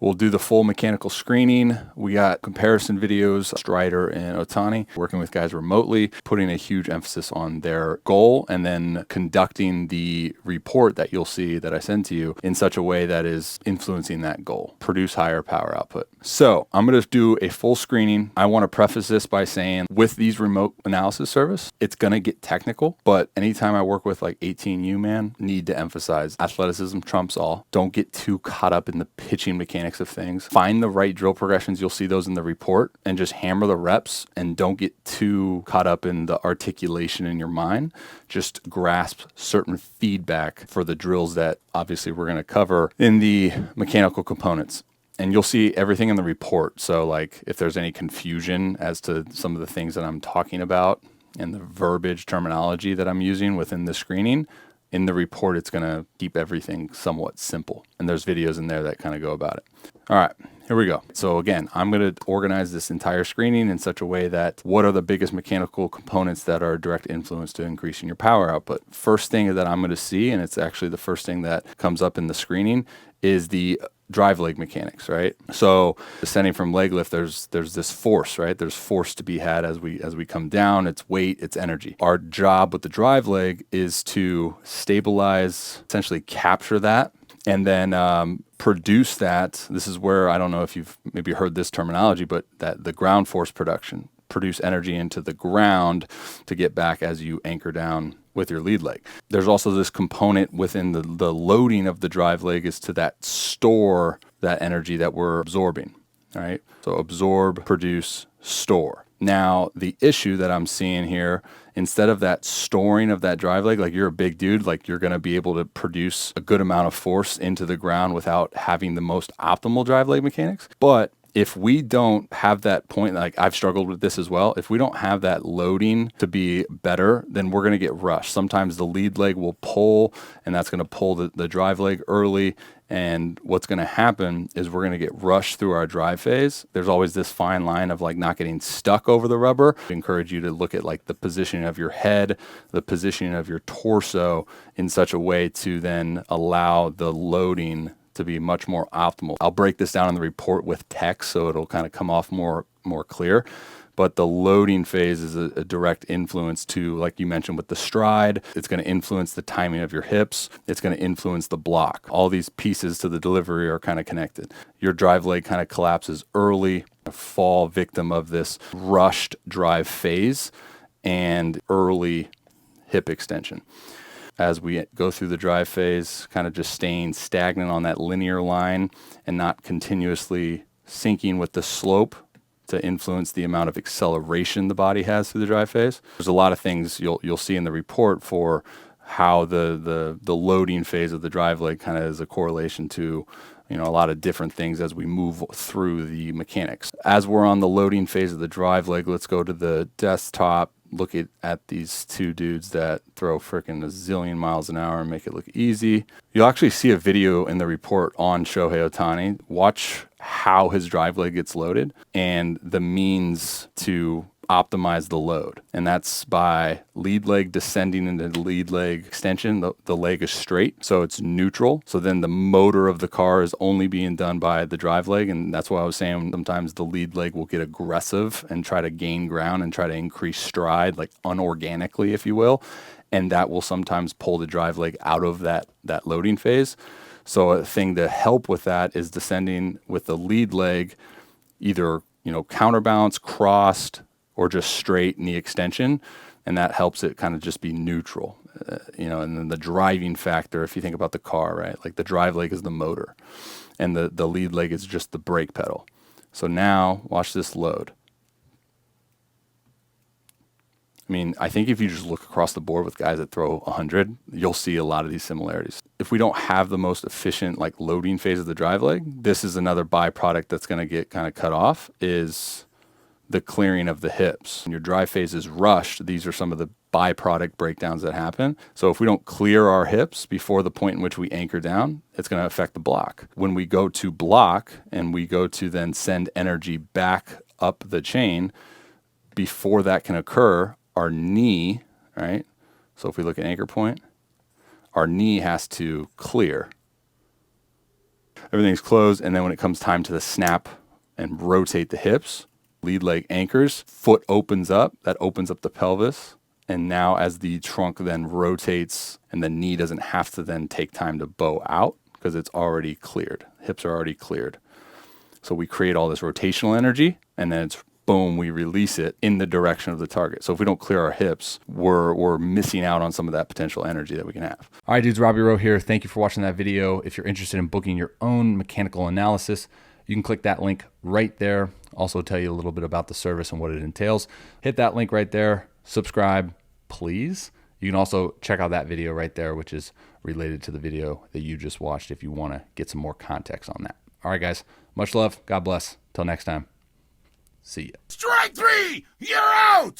We'll do the full mechanical screening. We got comparison videos, Strider and Otani, working with guys remotely, putting a huge emphasis on their goal, and then conducting the report that you'll see that I send to you in such a way that is influencing that goal, produce higher power output. So I'm going to do a full screening. I want to preface this by saying with these remote analysis service, it's going to get technical, but anytime I work with like 18U, man, need to emphasize athleticism trumps all. Don't get too caught up in the pitching mechanics of things. Find the right drill progressions. You'll see those in the report, and just hammer the reps, and don't get too caught up in the articulation in your mind. Just grasp certain feedback for the drills that obviously we're going to cover in the mechanical components. And you'll see everything in the report. So like if there's any confusion as to some of the things that I'm talking about and the verbiage terminology that I'm using within the screening, in the report, it's going to keep everything somewhat simple. And there's videos in there that kind of go about it. All right, here we go. So again, I'm going to organize this entire screening in such a way that what are the biggest mechanical components that are a direct influence to increasing your power output? First thing that I'm going to see, and it's actually the first thing that comes up in the screening, is the drive leg mechanics, right? So descending from leg lift, there's this force, right? There's force to be had as we come down. It's weight, it's energy. Our job with the drive leg is to stabilize, essentially capture that, and then produce that. This is where, I don't know if you've maybe heard this terminology, but that the ground force production, produce energy into the ground to get back as you anchor down with your lead leg. There's also this component within the loading of the drive leg is to that store that energy that we're absorbing, all right? So absorb, produce, store. Now, the issue that I'm seeing here, instead of that storing of that drive leg, like you're a big dude, like you're going to be able to produce a good amount of force into the ground without having the most optimal drive leg mechanics. But if we don't have that point, like I've struggled with this as well, if we don't have that loading to be better, then we're going to get rushed. Sometimes the lead leg will pull, and that's going to pull the drive leg early. And what's going to happen is we're going to get rushed through our drive phase. There's always this fine line of like not getting stuck over the rubber. I encourage you to look at like the positioning of your head, the positioning of your torso in such a way to then allow the loading to be much more optimal. I'll break this down in the report with text so it'll kind of come off more clear. But the loading phase is a direct influence to, like you mentioned with the stride, it's going to influence the timing of your hips. It's going to influence the block. All these pieces to the delivery are kind of connected. Your drive leg kind of collapses early, fall victim of this rushed drive phase and early hip extension. As we go through the drive phase, kind of just staying stagnant on that linear line and not continuously syncing with the slope to influence the amount of acceleration the body has through the drive phase. There's a lot of things you'll see in the report for how the loading phase of the drive leg kind of is a correlation to a lot of different things as we move through the mechanics. As we're on the loading phase of the drive leg, let's go to the desktop. Look at these two dudes that throw freaking a zillion miles an hour and make it look easy. You'll actually see a video in the report on Shohei Ohtani. Watch how his drive leg gets loaded and the means to optimize the load. And that's by lead leg descending into the lead leg extension. The leg is straight, so it's neutral. So then the motor of the car is only being done by the drive leg. And that's why I was saying sometimes the lead leg will get aggressive and try to gain ground and try to increase stride, like unorganically, if you will. And that will sometimes pull the drive leg out of that loading phase. So a thing to help with that is descending with the lead leg, either counterbalance, crossed, or just straight knee extension, and that helps it kind of just be neutral, and then the driving factor, if you think about the car, right? Like the drive leg is the motor, and the lead leg is just the brake pedal. So now, watch this load. I mean, I think if you just look across the board with guys that throw 100, you'll see a lot of these similarities. If we don't have the most efficient like loading phase of the drive leg, this is another byproduct that's going to get kind of cut off, is the clearing of the hips. When your drive phase is rushed, these are some of the byproduct breakdowns that happen. So if we don't clear our hips before the point in which we anchor down, it's going to affect the block. When we go to block and we go to then send energy back up the chain, before that can occur, our knee, right? So if we look at anchor point, our knee has to clear. everything's closed. And then when it comes time to the snap and rotate the hips, lead leg anchors, foot opens up, that opens up the pelvis. And now as the trunk then rotates and the knee doesn't have to then take time to bow out because it's already cleared. Hips are already cleared. So we create all this rotational energy and then it's boom, we release it in the direction of the target. So if we don't clear our hips, we're missing out on some of that potential energy that we can have. All right, dudes, Robby Rowe here. Thank you for watching that video. If you're interested in booking your own mechanical analysis, you can click that link right there. Also tell you a little bit about the service and what it entails. Hit that link right there. Subscribe, please. You can also check out that video right there, which is related to the video that you just watched if you want to get some more context on that. All right, guys. Much love. God bless. Till next time. See ya. Strike three! You're out!